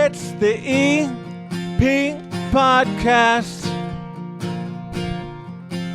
It's the EP Podcast.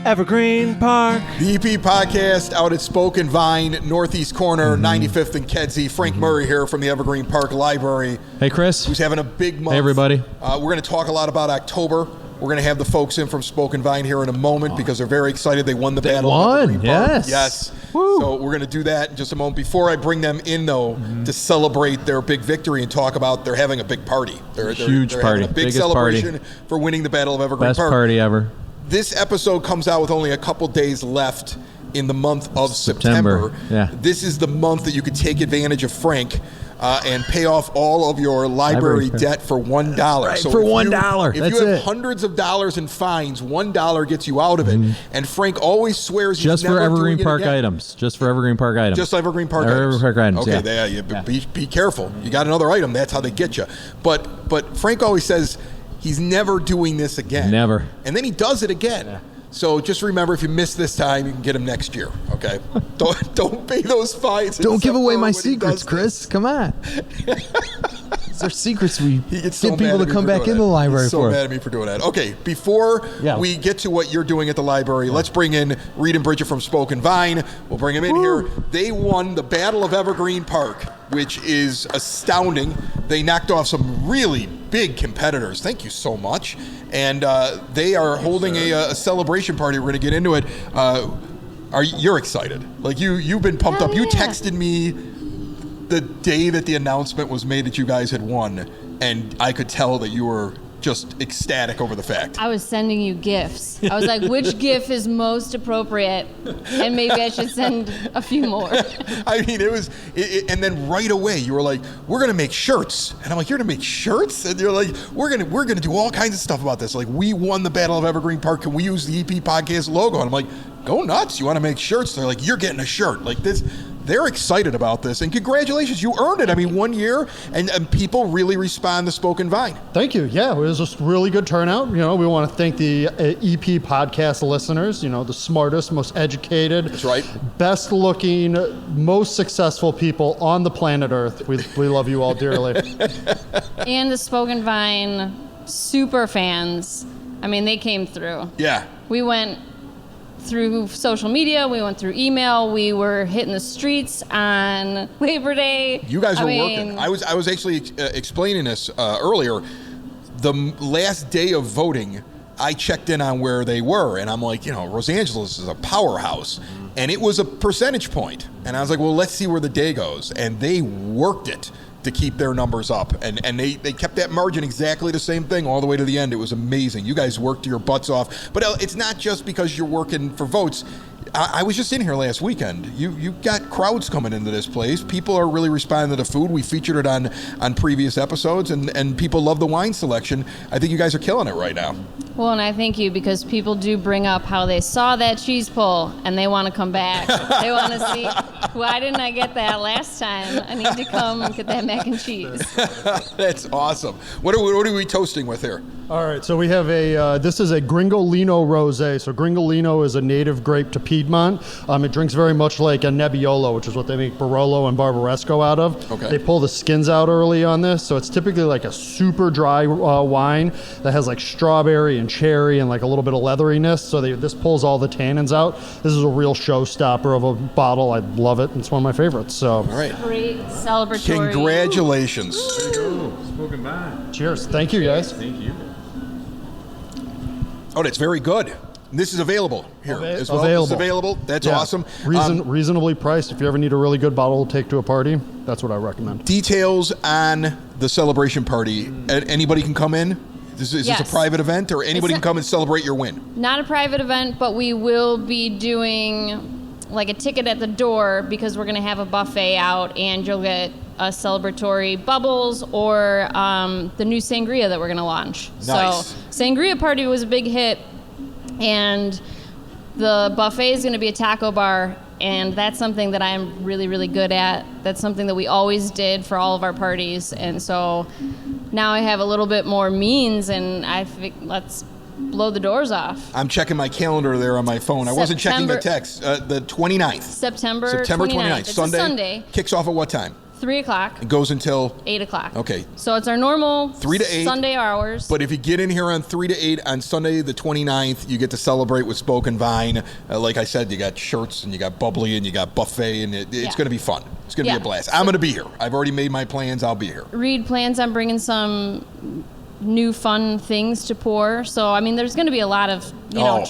Evergreen Park. The EP Podcast out at Spoken Vine, Northeast Corner, 95th and Kedzie. Frank Murray here from the Evergreen Park Library. Hey, Chris. Who's having a big month. Hey, everybody. We're going to talk a lot about October. We're going to have the folks in from Spoken Vine here in a moment because they're very excited. They won the battle. Won, Evergreen Park. yes. Woo. So we're going to do that in just a moment. Before I bring them in, though, to celebrate their big victory and talk about they're having a big party. They're Huge party. Having a big Biggest celebration party. for winning the Battle of Evergreen Best Park. party ever. This episode comes out with only a couple days left in the month of September. Yeah. This is the month that you could take advantage of Frank and pay off all of your library debt for $1. Right, so for if $1. If you have hundreds of dollars in fines, $1 gets you out of it. And Frank always swears just he's for never Evergreen doing Park it again. items. Just for Evergreen Park items. Just Evergreen Park Evergreen Park items. Okay, yeah. Be careful. You got another item. That's how they get you. But Frank always says he's never doing this again. Never. And then he does it again. Yeah. So just remember, if you miss this time, you can get him next year. Okay, don't pay those fines. Don't give away my secrets, Chris. Come on. These are secrets we get people to come back in the library for. He's so mad at me for doing that. Okay, before we get to what you're doing at the library, let's bring in Reed and Bridget from Spoken Vine. We'll bring them in here. They won the Battle of Evergreen Park, which is astounding. They knocked off some really big competitors. Thank you so much. And they are holding a celebration party. We're going to get into it. You're excited? Like you've been pumped up. You texted me the day that the announcement was made that you guys had won, and I could tell that you were just ecstatic over the fact. I was sending you gifts. I was like, which GIF is most appropriate? And maybe I should send a few more. I mean, and then right away you were like, we're going to make shirts. And I'm like, you're going to make shirts? And you're like, we're going to do all kinds of stuff about this. Like, we won the Battle of Evergreen Park. Can we use the EP Podcast logo? And I'm like, go nuts. You want to make shirts? They're like, you're getting a shirt. Like this. They're excited about this, and congratulations, you earned it. I mean, 1 year, and people really respond to Spoken Vine. Thank you. Yeah, it was just really good turnout. You know, we want to thank the EP podcast listeners, the smartest, most educated, that's right, best looking, most successful people on the planet Earth. We love you all dearly. And the Spoken Vine super fans. I mean, they came through. Yeah. We went through social media, we went through email, we were hitting the streets on Labor Day. You guys were working. I was actually explaining this earlier. The last day of voting, I checked in on where they were, and I'm like, Los Angeles is a powerhouse, and it was a percentage point. And I was like, well, let's see where the day goes. And they worked it to keep their numbers up. And they kept that margin exactly the same thing all the way to the end. It was amazing. You guys worked your butts off. But it's not just because you're working for votes. I was just in here last weekend. You got crowds coming into this place. People are really responding to the food. We featured it on previous episodes, and people love the wine selection. I think you guys are killing it right now. Well, and I thank you because people do bring up how they saw that cheese pull and they want to come back. They want to see, why didn't I get that last time? I need to come and get that mac and cheese. That's awesome. What are we toasting with here? All right, so we have this is a Gringolino Rosé. So Gringolino is a native grape to Piedmont. It drinks very much like a Nebbiolo, which is what they make Barolo and Barbaresco out of. Okay. They pull the skins out early on this, so it's typically like a super dry wine that has like strawberry and cherry and like a little bit of leatheriness. So this pulls all the tannins out. This is a real showstopper of a bottle. I love it. It's one of my favorites. So. All right. Great celebratory. Congratulations. Spoken Vine. Cheers. Thank you, guys. Thank you. Oh, that's very good. This is available here as well. Available. It's available. That's awesome. Reasonably priced. If you ever need a really good bottle to take to a party, that's what I recommend. Details on the celebration party. Anybody can come in? Is this a private event, or anybody can come and celebrate your win? Not a private event, but we will be doing like a ticket at the door because we're going to have a buffet out, and you'll get a celebratory bubbles or the new sangria that we're going to launch. Nice. So sangria party was a big hit, and the buffet is going to be a taco bar, and that's something that I'm really, really good at. That's something that we always did for all of our parties, and so now I have a little bit more means, and let's blow the doors off. I'm checking my calendar there on my phone. I wasn't checking the text. The 29th. September 29th. It's a Sunday. Kicks off at what time? 3 o'clock. It goes until 8 o'clock. Okay. So it's our normal 3 to 8 Sunday hours. But if you get in here on 3 to 8 on Sunday the 29th, you get to celebrate with Spoken Vine. Like I said, you got shirts and you got bubbly and you got buffet, and it's going to be fun. It's going to be a blast. I'm going to be here. I've already made my plans. I'll be here. Reed plans on bringing some new fun things to pour. So, I mean, there's going to be a lot of,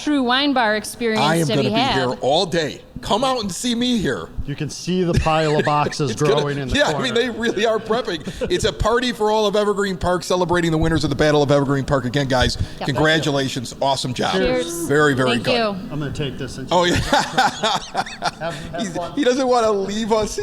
true wine bar experience I am to going be to be had. here all day. Come out and see me here. You can see the pile of boxes growing in the corner. I mean, they really are prepping. It's a party for all of Evergreen Park, celebrating the winners of the Battle of Evergreen Park. Again, guys, congratulations. Awesome job. Cheers. Very, very Thank good. you. I'm going to take this. Oh, yeah. Have fun. He doesn't want to leave us.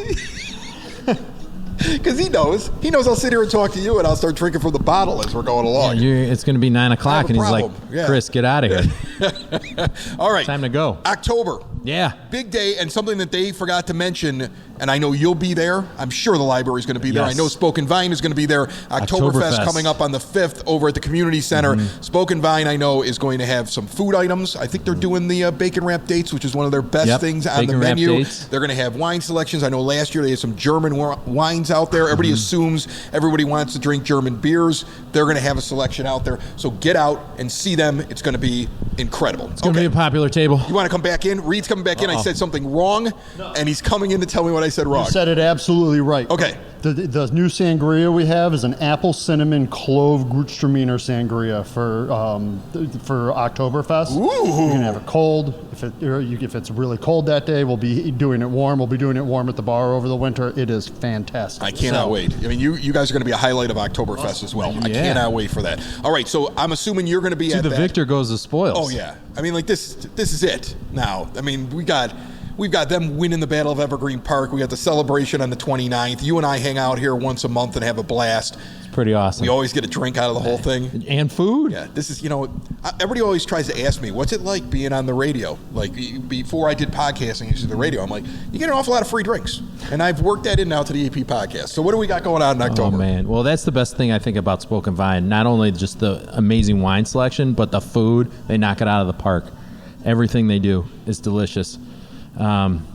Because he knows I'll sit here and talk to you, and I'll start drinking from the bottle as we're going along. It's going to be 9 o'clock, and he's like, Chris, get out of here. All right. Time to go. October. Yeah. Big day, and something that they forgot to mention, and I know you'll be there. I'm sure the library's going to be there. Yes. I know Spoken Vine is going to be there. Oktoberfest coming up on the 5th over at the community center. Spoken Vine, I know, is going to have some food items. I think they're doing the bacon wrap dates, which is one of their best things on the menu. They're going to have wine selections. I know last year they had some German wines out there. Everybody assumes everybody wants to drink German beers. They're going to have a selection out there. So get out and see them. It's going to be incredible. It's going to be a popular table. You want to come back in? Reed's coming back in. I said something wrong, and he's coming in to tell me what I said wrong. You said it absolutely right. Okay. The new sangria we have is an apple cinnamon clove Gewürztraminer sangria for Oktoberfest. Ooh. You can have it cold. If it's really cold that day, we'll be doing it warm. We'll be doing it warm at the bar over the winter. It is fantastic. I cannot wait. I mean, you guys are going to be a highlight of Oktoberfest as well. I cannot wait for that. All right, so I'm assuming you're going to be at the that. victor goes the spoils. Oh yeah. I mean, like this is it now. I mean, we've got them winning the Battle of Evergreen Park. We got the celebration on the 29th. You and I hang out here once a month and have a blast. It's pretty awesome. We always get a drink out of the whole thing. And food. Yeah, this is, everybody always tries to ask me, what's it like being on the radio? Like, before I did podcasting, I used to do the radio. I'm like, you get an awful lot of free drinks. And I've worked that in now to the EP podcast. So what do we got going on in October? Oh, man. Well, that's the best thing I think about Spoken Vine. Not only just the amazing wine selection, but the food. They knock it out of the park. Everything they do is delicious.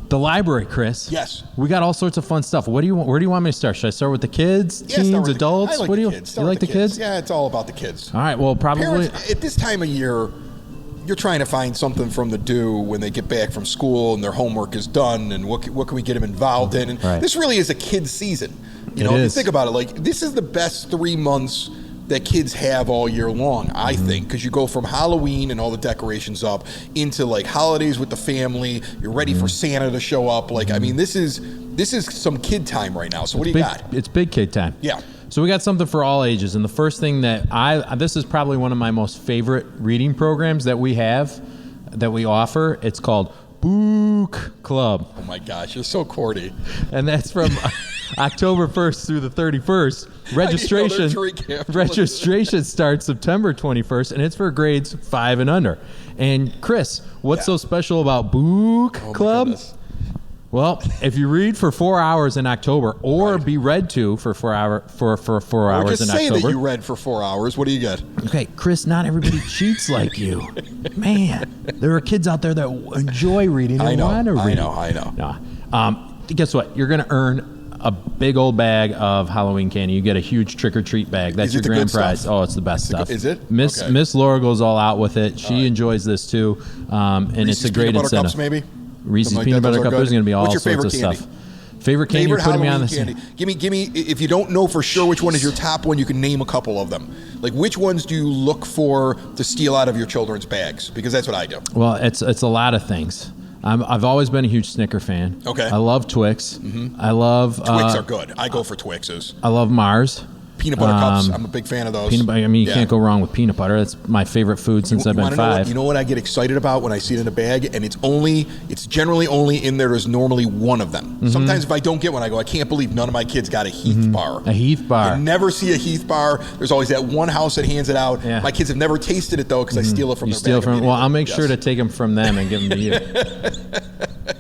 The library, Chris. Yes. We got all sorts of fun stuff. Where do you want me to start? Should I start with the kids, teens, adults? I like what the do kids. you like the kids? Yeah, it's all about the kids. All right. Well, probably Parents, at this time of year, you're trying to find something for them to do when they get back from school and their homework is done, and what can we get them involved in? And this really is a kid's season. If you think about it, like, this is the best 3 months that kids have all year long, I think, because you go from Halloween and all the decorations up into like holidays with the family. You're ready for Santa to show up. Like, I mean, this is some kid time right now. So what do you got? It's big kid time. Yeah. So we got something for all ages, and the first thing that this is probably one of my most favorite reading programs that we offer. It's called Book Club. Oh my gosh, you're so corny. And that's from October 1st through the 31st. Registration starts September 21st, and it's for grades 5 and under. And Chris, what's so special about Book Club? Well, if you read for 4 hours in October, or be read to for 4 hours in October, or just say that you read for 4 hours. What do you get? Okay, Chris, not everybody cheats like you. Man, there are kids out there that enjoy reading and want to read. I know. Guess what? You're going to earn a big old bag of Halloween candy. You get a huge trick-or-treat bag. That's your grand prize. Stuff? Oh, it's the best stuff. Is it? Miss Laura goes all out with it. She enjoys this too, and Reese's it's a great peanut butter incentive. Cups, maybe? Reese's peanut butter cup. There's going to be all sorts of candy? stuff. Favorite candy? You're putting me on the candy. Give me. If you don't know for sure which one is your top one, you can name a couple of them. Like, which ones do you look for to steal out of your children's bags? Because that's what I do. Well, it's a lot of things. I've always been a huge Snicker fan. Okay. I love Twix. I love Twix are good. I go for Twixes. I love Mars. Peanut butter cups. I'm a big fan of those. You can't go wrong with peanut butter. That's my favorite food since I've been 5. You know what I get excited about when I see it in a bag, and it's generally only in there. There's normally one of them. Sometimes if I don't get one, I go, I can't believe none of my kids got a Heath bar. A Heath bar. I never see a Heath bar. There's always that one house that hands it out. Yeah. My kids have never tasted it though, because I steal it from their bag. Well, I'll make sure to take them from them and give them to you.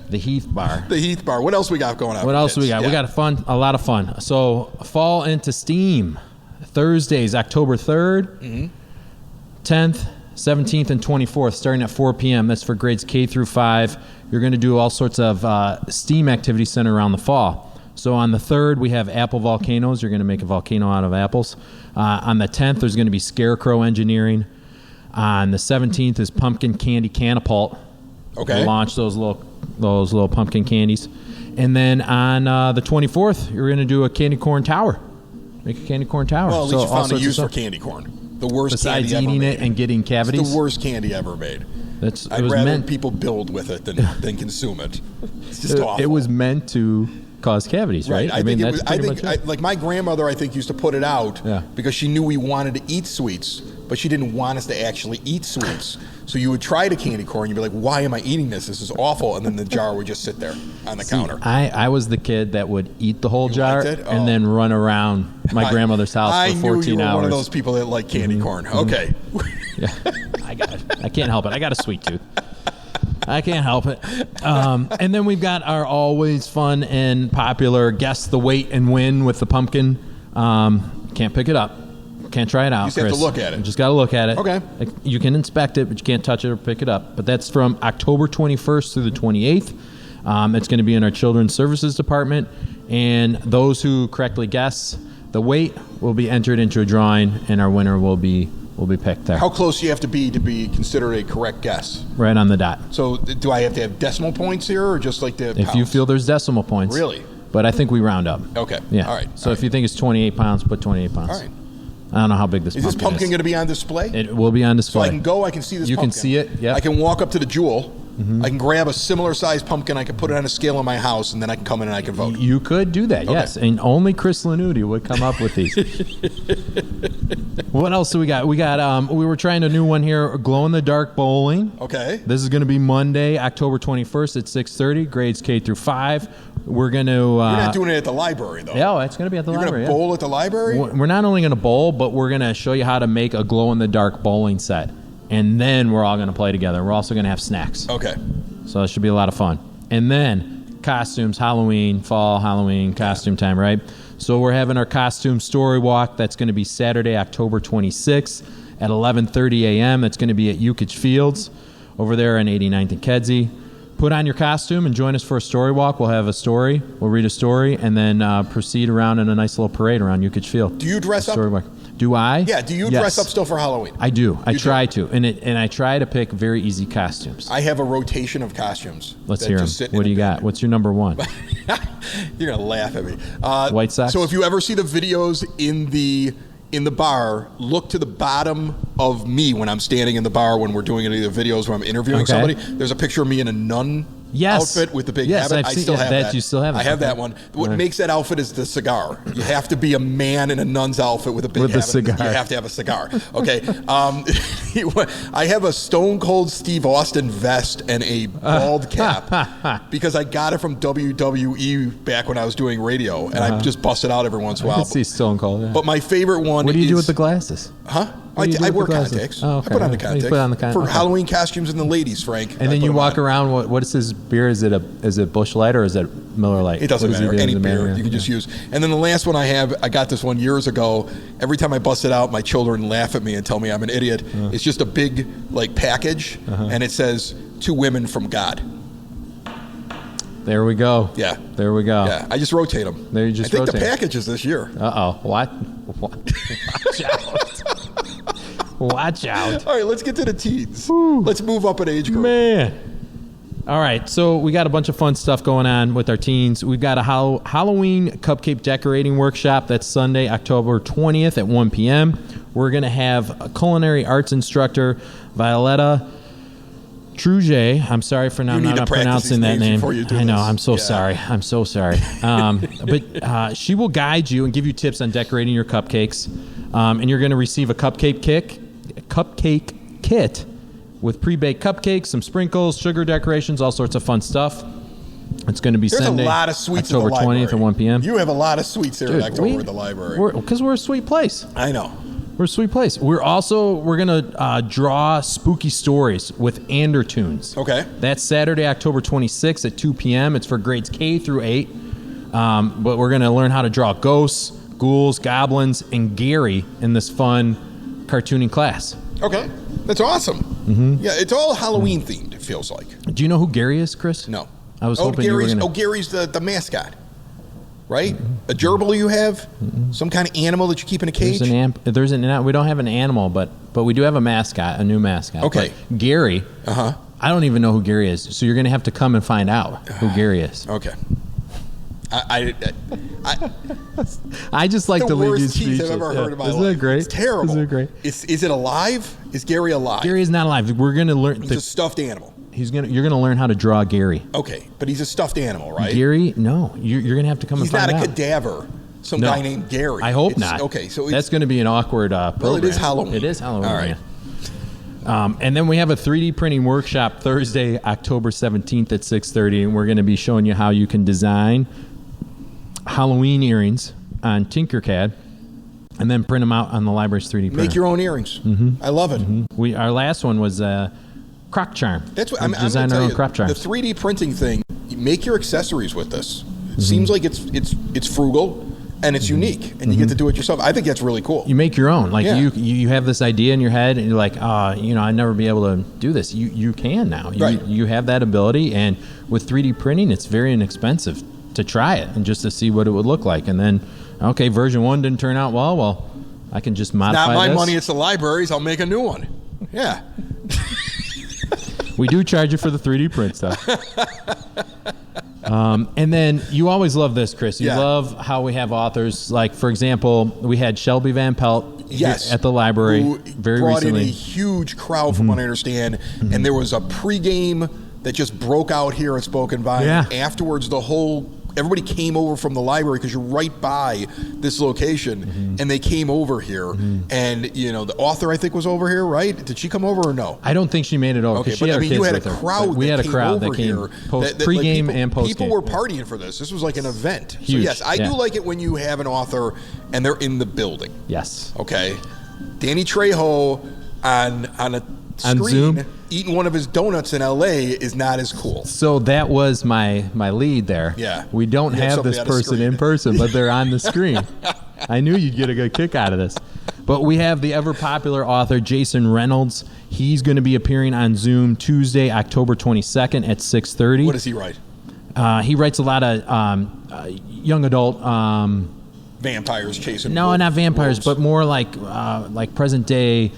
The Heath bar. The Heath bar. What else we got going on? What else we got? Yeah. We got a lot of fun. So fall into Steam. Thursdays, October 3rd, 10th, 17th, and 24th, starting at 4 p.m. That's for grades K through 5. You're going to do all sorts of STEAM activities centered around the fall. So on the 3rd, we have apple volcanoes. You're going to make a volcano out of apples. On the 10th, there's going to be scarecrow engineering. On the 17th is pumpkin candy catapult. Okay. We'll launch those little pumpkin candies. And then on the 24th, you're going to do a candy corn tower. Make a candy corn tower. Well, at least you found a use for stuff. candy corn. The worst Besides candy ever eating made. it and getting cavities. It's the worst candy ever made. I'd rather people build with it than consume it. It's just awful. It was meant to cause cavities, right? I think like my grandmother, I think, used to put it out because she knew we wanted to eat sweets, but she didn't want us to actually eat sweets. So you would try the candy corn, you'd be like, why am I eating this? This is awful. And then the jar would just sit there on the counter. I was the kid that would eat the whole jar and then run around my grandmother's house for 14 hours. I knew you were one of those people that like candy corn. Okay. Yeah, I got it. I can't help it. I got a sweet tooth. I can't help it. And then we've got our always fun and popular Guess the Weight and Win with the pumpkin. Can't pick it up. Can't try it out, You just have to look at it. You just got to look at it. Okay. You can inspect it, but you can't touch it or pick it up. But that's from October 21st through the 28th. It's going to be in our Children's Services Department. And those who correctly guess the weight will be entered into a drawing, and our winner will be picked there. How close do you have to be considered a correct guess? Right on the dot. So do I have to have decimal points here or just like the If you feel there's decimal points. Really? But I think we round up. Okay. Yeah. All right. So if you think it's 28 pounds, put 28 pounds. All right. I don't know how big this Is pumpkin this pumpkin going to be on display? It will be on So display. I can go, I can see this You pumpkin. can see it, yep. I can walk up to the Jewel. I can grab a similar sized pumpkin. I can put it on a scale in my house, and then I can come in and I can vote. You could do that, Okay. yes. And only Chris Lanuti would come up with these. What else do we got? We were trying a new one here, glow-in-the-dark bowling. Okay. This is going to be Monday, October 21st at 6:30, grades K through 5. We're going to... You're not doing it at the library, though. Yeah, it's going to be at the library. You're going to bowl at the library? We're not only going to bowl, but we're going to show you how to make a glow-in-the-dark bowling set. And then we're all going to play together. We're also going to have snacks. Okay. So it should be a lot of fun. And then costumes, Halloween, fall, Halloween, costume time, right? So we're having our costume story walk. That's going to be Saturday, October 26th at 11:30 a.m. It's going to be at Yukich Fields over there on 89th and Kedzie. Put on your costume and join us for a story walk. We'll have a story. We'll read a story and then proceed around in a nice little parade around Yukich Field. Do you dress up? Story walk. Do I? Yeah, do you dress up still for Halloween? I do. I You try to. And I try to pick very easy costumes. I have a rotation of costumes. Let's that hear just them. sit in What do a you bin. got? What's your number one? You're going to laugh at me. White Sox? So if you ever see the videos in the bar, look to the bottom of me when I'm standing in the bar when we're doing any of the videos where I'm interviewing somebody. There's a picture of me in a nun outfit with the big habit. I've I seen still have that. You still have it. I have that one. What makes that outfit is the cigar. You have to be a man in a nun's outfit with a big habit. cigar. You have to have a cigar. Okay. I have a Stone Cold Steve Austin vest and a bald cap because I got it from WWE back when I was doing radio, and I just bust it out every once in a I while. can see Stone Cold. Yeah. But my favorite one What do you is, do with the glasses? Huh? What do you do I with wear the glasses? contacts. Oh, okay. I put on the You contacts. put on the for okay. Halloween costumes and the ladies, Frank. And then you walk around. What is this beer? Is it Busch Light or is it Miller Light? It doesn't What does he matter. do? Any Does it beer matter? you can just use. And then the last one I got this one years ago. Every time I bust it out, my children laugh at me and tell me I'm an idiot. It's just a big package, and it says "To women from God." There we go. Yeah. There we go. Yeah, I just rotate them. There you just I think the rotate. package is this year. What? Watch out. Watch out. All right, let's get to the teens. Let's move up an age group. Man. All right, so we got a bunch of fun stuff going on with our teens. We've got a Halloween cupcake decorating workshop. That's Sunday, October 20th at 1 p.m. We're going to have a culinary arts instructor, Violetta Truget. I'm sorry for not pronouncing that name. I know. I'm so sorry. I'm so sorry. But she will guide you and give you tips on decorating your cupcakes. And you're going to receive a cupcake kit with pre-baked cupcakes, some sprinkles, sugar decorations, all sorts of fun stuff. It's going to be Sunday, a lot of sweets October at the library. 20th at 1 p.m. You have a lot of sweets here in October at the library. Because we're a sweet place. I know. We're a sweet place. We're going to draw spooky stories with Andertoons. Okay. That's Saturday, October 26th at 2 p.m. It's for grades K through 8. But we're going to learn how to draw ghosts, ghouls, goblins, and Gary in this fun cartooning class. Okay. That's awesome. Mm-hmm. Yeah, it's all Halloween themed, it feels like. Do you know who Gary is, Chris? No. I was hoping you were going to... Gary's the mascot. right? A gerbil you have? Some kind of animal that you keep in a cage? We don't have an animal, but we do have a mascot, a new mascot. Okay. But Gary, I don't even know who Gary is, so you're going to have to come and find out who Gary is. Okay. I just like to leave these speeches. I've ever heard in my life. Isn't that great? It's terrible. Isn't it great? Is it alive? Is Gary alive? Gary is not alive. We're going to learn. He's a stuffed animal. You're going to learn how to draw Gary. Okay, but he's a stuffed animal, right? Gary, no. You're going to have to come and find out. He's not a cadaver. Some guy named Gary. I hope not. Okay, so that's going to be an awkward program. Well, it is Halloween. It is Halloween. All right. And then we have a 3D printing workshop Thursday, October 17th at 6:30, and we're going to be showing you how you can design Halloween earrings on Tinkercad and then print them out on the library's 3D printer. Make your own earrings. I love it. Our last one was croc charm. That's what I'm design our own croc charms. The 3D printing thing. Make your accessories with this. It seems like it's frugal and it's unique, and you get to do it yourself. I think that's really cool. You make your own. Like you have this idea in your head, and you're like, I'd never be able to do this. You can now. You have that ability, and with 3D printing, it's very inexpensive to try it and just to see what it would look like. And then, okay, version 1 didn't turn out well, I can just modify this. Not my this. money, it's the library's. I'll make a new one. Yeah. We do charge you for the 3D print stuff. And then you always love this, Chris. You love how we have authors. Like, for example, we had Shelby Van Pelt at the library very brought recently. In a huge crowd, from what I understand. And there was a pregame that just broke out here at Spoken Vine. Yeah. Afterwards, everybody came over from the library because you're right by this location, and they came over here. And the author, I think, was over here, right? Did she come over or no? I don't think she made it over. Okay, but you had a crowd. We had a crowd that came pregame and postgame. People were partying for this. This was like an event. Huge. So yes, I do like it when you have an author and they're in the building. Yes. Okay. Danny Trejo on a screen Zoom eating one of his donuts in LA is not as cool. So that was my lead there. Yeah. We don't have this person in person, but they're on the screen. I knew you'd get a good kick out of this. But we have the ever popular author Jason Reynolds. He's going to be appearing on Zoom Tuesday, October 22nd at 6:30. What does he write? He writes a lot of young adult vampires chasing. No, not vampires, wolves. but more like present day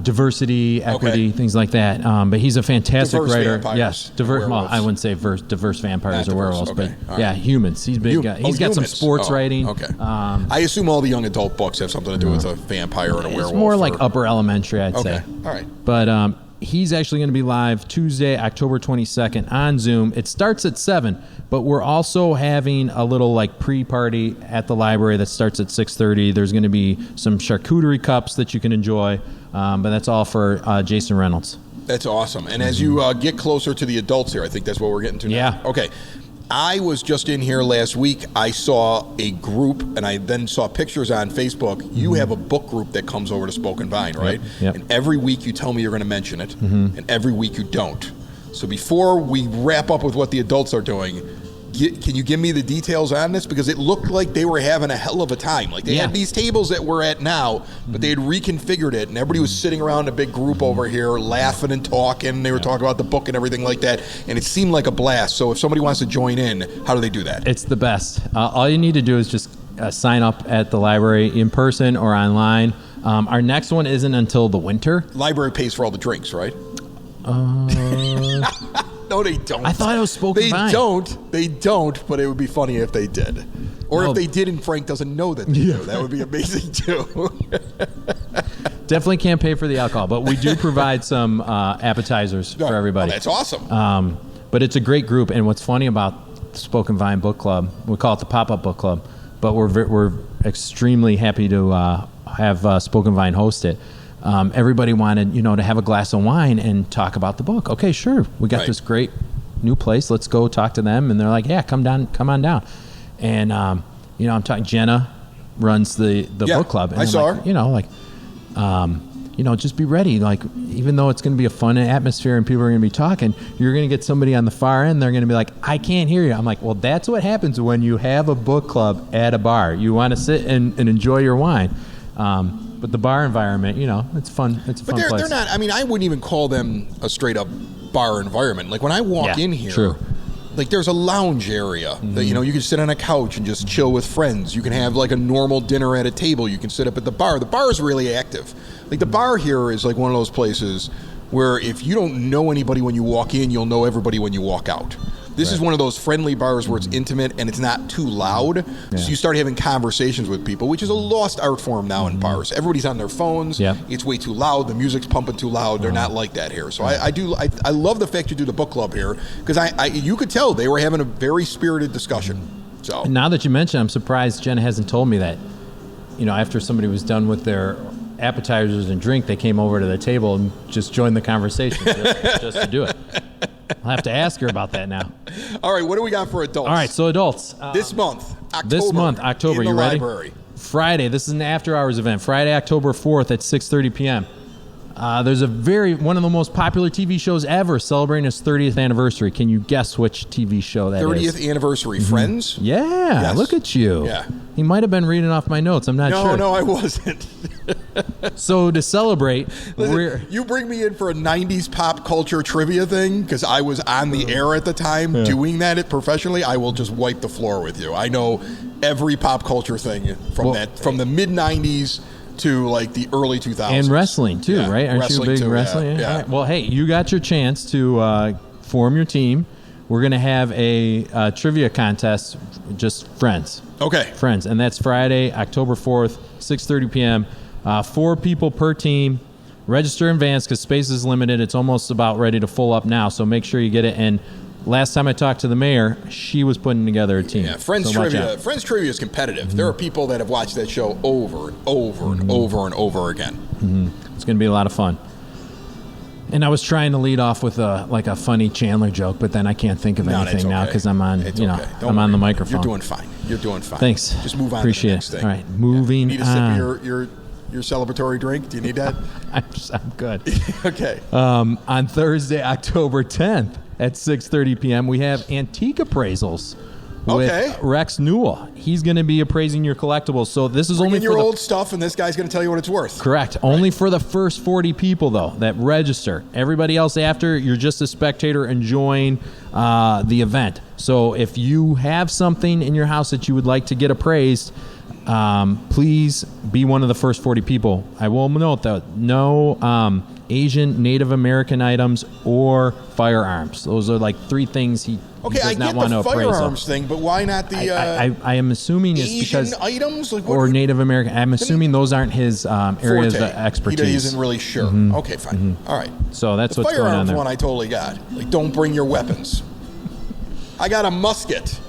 diversity, equity, things like that. But he's a fantastic writer. Vampires. Yes, well, I wouldn't say diverse vampires or werewolves, but humans. He's big. He's got some sports writing. Okay. I assume all the young adult books have something to do with a vampire and a werewolf. It's more like upper elementary, I'd say. All right. But he's actually going to be live Tuesday, October 22nd on Zoom. It starts at 7, but we're also having a little pre-party at the library that starts at 6:30. There's going to be some charcuterie cups that you can enjoy, but that's all for Jason Reynolds. That's awesome. And as you get closer to the adults here, I think that's what we're getting to now. Yeah. Okay. I was just in here last week. I saw a group, and I then saw pictures on Facebook. You have a book group that comes over to Spoken Vine, right? Yep. And every week you tell me you're going to mention it, and every week you don't. So before we wrap up with what the adults are doing, can you give me the details on this? Because it looked like they were having a hell of a time. Like they had these tables that we're at now, but they had reconfigured it, and everybody was sitting around a big group over here laughing and talking. They were talking about the book and everything like that, and it seemed like a blast. So if somebody wants to join in, how do they do that? It's the best. All you need to do is just sign up at the library in person or online. Our next one isn't until the winter. Library pays for all the drinks, right? No, they don't. I thought it was Spoken Vine. They don't, but it would be funny if they did. Or if they did and Frank doesn't know that they do. That would be amazing, too. Definitely can't pay for the alcohol, but we do provide some appetizers for everybody. Oh, that's awesome. But it's a great group, and what's funny about the Spoken Vine Book Club, we call it the Pop-Up Book Club, but we're extremely happy to have Spoken Vine host it. Everybody wanted, to have a glass of wine and talk about the book. Okay, sure. We got this great new place. Let's go talk to them. And they're like, yeah, come on down. And, I'm talking, Jenna runs the book club. And I saw her. Just be ready. Like, even though it's going to be a fun atmosphere and people are going to be talking, you're going to get somebody on the far end. They're going to be like, I can't hear you. I'm like, well, that's what happens when you have a book club at a bar. You want to sit and enjoy your wine. But the bar environment, it's fun. It's a fun place. But they're not. I mean, I wouldn't even call them a straight up bar environment. Like when I walk in here, like there's a lounge area that you can sit on a couch and just chill with friends. You can have like a normal dinner at a table. You can sit up at the bar. The bar is really active. Like the bar here is like one of those places where if you don't know anybody when you walk in, you'll know everybody when you walk out. This is one of those friendly bars where it's intimate and it's not too loud. Yeah. So you start having conversations with people, which is a lost art form now in bars. Everybody's on their phones. Yeah. It's way too loud. The music's pumping too loud. They're not like that here. So I love the fact you do the book club here because you could tell they were having a very spirited discussion. So now that you mention, I'm surprised Jenna hasn't told me that. After somebody was done with their appetizers and drink, they came over to the table and just joined the conversation just to do it. I'll have to ask her about that now. All right, what do we got for adults? All right, so adults. This month, October. You ready? Library. Friday, this is an after-hours event. Friday, October 4th at 6:30 p.m. There's one of the most popular TV shows ever celebrating its 30th anniversary. Can you guess which TV show that 30th anniversary, Friends? Yeah, yes. Look at you. Yeah. He might have been reading off my notes. I'm not sure. No, I wasn't. So to celebrate, you bring me in for a 90s pop culture trivia thing because I was on the air at the time doing that professionally. I will just wipe the floor with you. I know every pop culture thing from the mid-90s to like the early 2000s. And wrestling too, right? Aren't you a big wrestling? Yeah. Right. Well, hey, you got your chance to form your team. We're going to have a trivia contest, just friends. Okay. Friends. And that's Friday, October 4th, 6:30 p.m. 4 people per team. Register in advance because space is limited. It's almost about ready to full up now, so make sure you get it. And last time I talked to the mayor, she was putting together a team. Yeah, Friends Trivia is competitive. Mm-hmm. There are people that have watched that show over and over and over and over again. Mm-hmm. It's going to be a lot of fun. And I was trying to lead off with a funny Chandler joke, but then I can't think of anything now because I'm on I'm on the microphone. You're doing fine. Thanks. Just move on. Appreciate to the next thing. All right, moving. You need a sip of your celebratory drink? Do you need that? I'm good. Okay. On Thursday, October 10th at 6:30 p.m., we have antique appraisals with Rex Newell. He's going to be appraising your collectibles. So this is only for your old stuff, and this guy's going to tell you what it's worth. Correct. Right. Only for the first 40 people, though, that register. Everybody else after, you're just a spectator enjoying the event. So if you have something in your house that you would like to get appraised, please be one of the first 40 people. I will note, though, no Asian, Native American items, or firearms. Those are like 3 things he does not want to appraise. I get the firearms thing, but why not the I am assuming it's Asian because items? Like, or Native American. I'm assuming those aren't his areas of expertise. He isn't really sure. Mm-hmm. Okay, fine. Mm-hmm. All right. So that's what's going on there. The firearms one I totally got. Like, don't bring your weapons. I got a musket.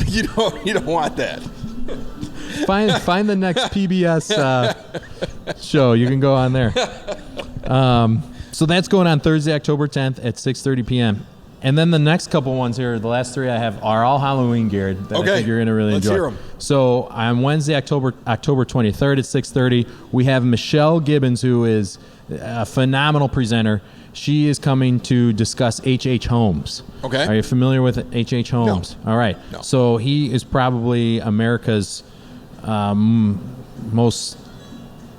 You don't want that. Find the next PBS show. You can go on there. So that's going on Thursday, October 10th at 6:30 p.m. And then the next couple ones here, the last 3 I have, are all Halloween geared that I think you're going to really enjoy. Let's hear them. So on Wednesday, October 23rd at 6:30, we have Michelle Gibbons, who is a phenomenal presenter. She is coming to discuss H.H. Holmes. Okay. Are you familiar with H.H. Holmes? No. All right. No. So he is probably America's most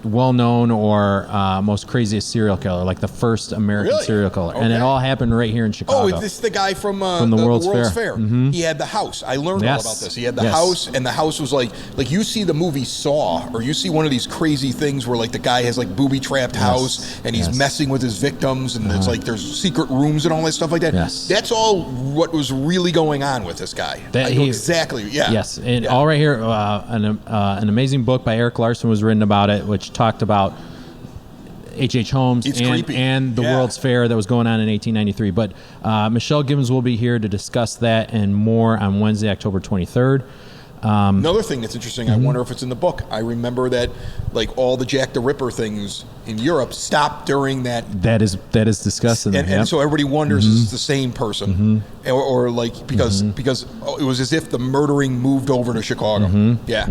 well-known or most craziest serial killer, like the first American serial killer. And it all happened right here in Chicago. Oh, is this the guy from the World's Fair? Mm-hmm. He had the house. I learned all about this. He had the house, and the house was like you see the movie Saw, or you see one of these crazy things where like the guy has like booby-trapped house, and he's messing with his victims, and it's like there's secret rooms and all that stuff like that. Yes. That's all what was really going on with this guy. Exactly. Yeah. Yes, and all right here, an amazing book by Eric Larson was written about it, which talked about H.H. Holmes and the World's Fair that was going on in 1893. But Michelle Gibbons will be here to discuss that and more on Wednesday, October 23rd. Another thing that's interesting, I wonder if it's in the book. I remember that like all the Jack the Ripper things in Europe stopped during that. That is discussed in there. And so everybody wonders is it the same person, or like because it was as if the murdering moved over to Chicago. Yeah.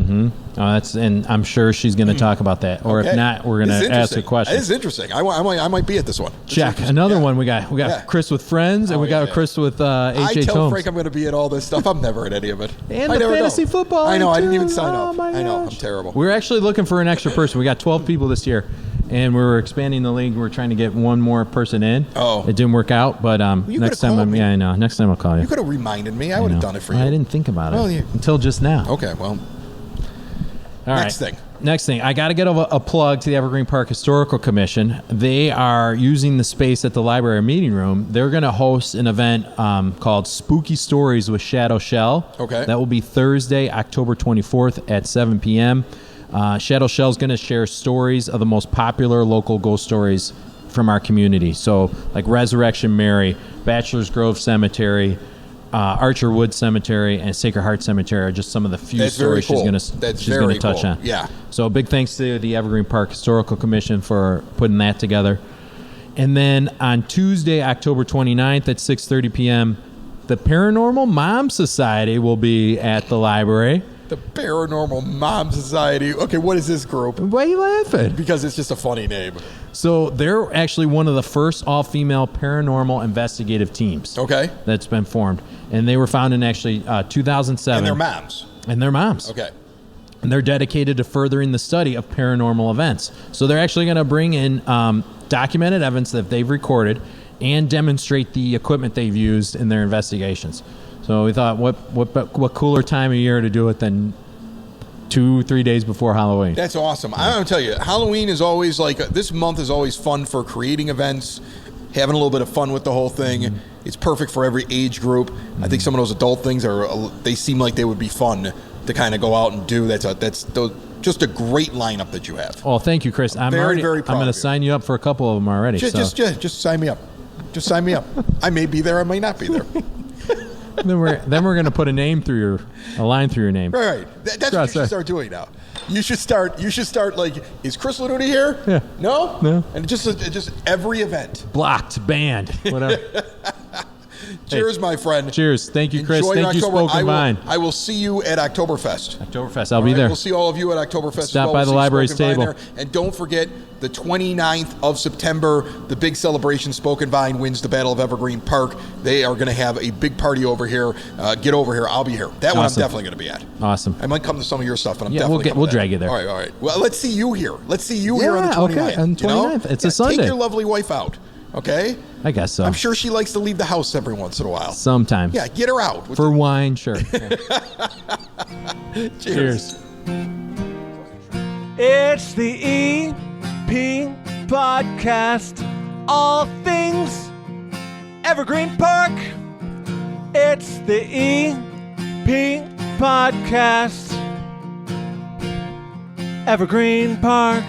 And I'm sure she's going to talk about that. Or if not, we're going to ask a question. It is interesting. I might be at this one. Jack, another one we got. We got Chris with Friends, and we got Chris with H.H. Holmes. I tell Frank I'm going to be at all this stuff. I'm never at any of it. And the fantasy football. I know. I didn't even sign up. I know. I'm terrible. We're actually looking for an extra person. We got 12 people this year. and we were expanding the league. We're trying to get one more person in. Oh. It didn't work out, but next time I know. Next time I'll call you. You could have reminded me. I would have done it for you. I didn't think about it until just now. Okay, well. All Next right. thing. Next thing, I got to get a plug to the Evergreen Park Historical Commission. They are using the space at the library meeting room. They're going to host an event called Spooky Stories with Shadow Shell. Okay. That will be Thursday, October 24th at 7 p.m. Shadow Shell is going to share stories of the most popular local ghost stories from our community. So, like Resurrection Mary, Bachelor's Grove Cemetery, Archer Wood Cemetery, and Sacred Heart Cemetery are just some of the few stories she's going to touch on. Yeah. So big thanks to the Evergreen Park Historical Commission for putting that together. And then on Tuesday, October 29th at 6:30 p.m., the Paranormal Mom Society will be at the library. The Paranormal Mom Society. Okay, what is this group? Why are you laughing? Because it's just a funny name. So they're actually one of the first all-female paranormal investigative teams. Okay. That's been formed. And they were founded in actually 2007. And they're moms. And they're moms. Okay. And they're dedicated to furthering the study of paranormal events. So they're actually going to bring in documented evidence that they've recorded and demonstrate the equipment they've used in their investigations. So we thought, what cooler time of year to do it than 2-3 days before Halloween? That's awesome. I'm going to tell you, Halloween is always like, this month is always fun for creating events, having a little bit of fun with the whole thing. Mm-hmm. It's perfect for every age group. Mm-hmm. I think some of those adult things they seem like they would be fun to kind of go out and do. That's just a great lineup that you have. Oh, thank you, Chris. I'm very proud I'm going to sign you up for a couple of them already. Just sign me up. Just sign me up. I may be there. I may not be there. then we're going to put a line through your name. Right. That's what you should start doing now. You should start like, is Chris Lanuti here? Yeah. No. And just every event. Blocked, banned, whatever. Cheers, my friend. Cheers. Thank you, Chris. Enjoy Thank you, Spoken Vine. I will see you at Oktoberfest. I'll be there. We'll see all of you at Oktoberfest. Stop by the library's table. And don't forget, the 29th of September, the big celebration, Spoken Vine wins the Battle of Evergreen Park. They are going to have a big party over here. Get over here. I'll be here. That one I'm definitely going to be at. Awesome. I might come to some of your stuff, but I'm definitely we'll drag you there. All right. Well, let's see you here. Let's see you here on the 29th. Okay, on the 29th. It's a Sunday. Take your lovely wife out. Okay? I guess so. I'm sure she likes to leave the house every once in a while. Sometimes. Yeah, get her out. For wine, sure. Cheers. It's the EP Podcast. All things Evergreen Park. It's the EP Podcast. Evergreen Park.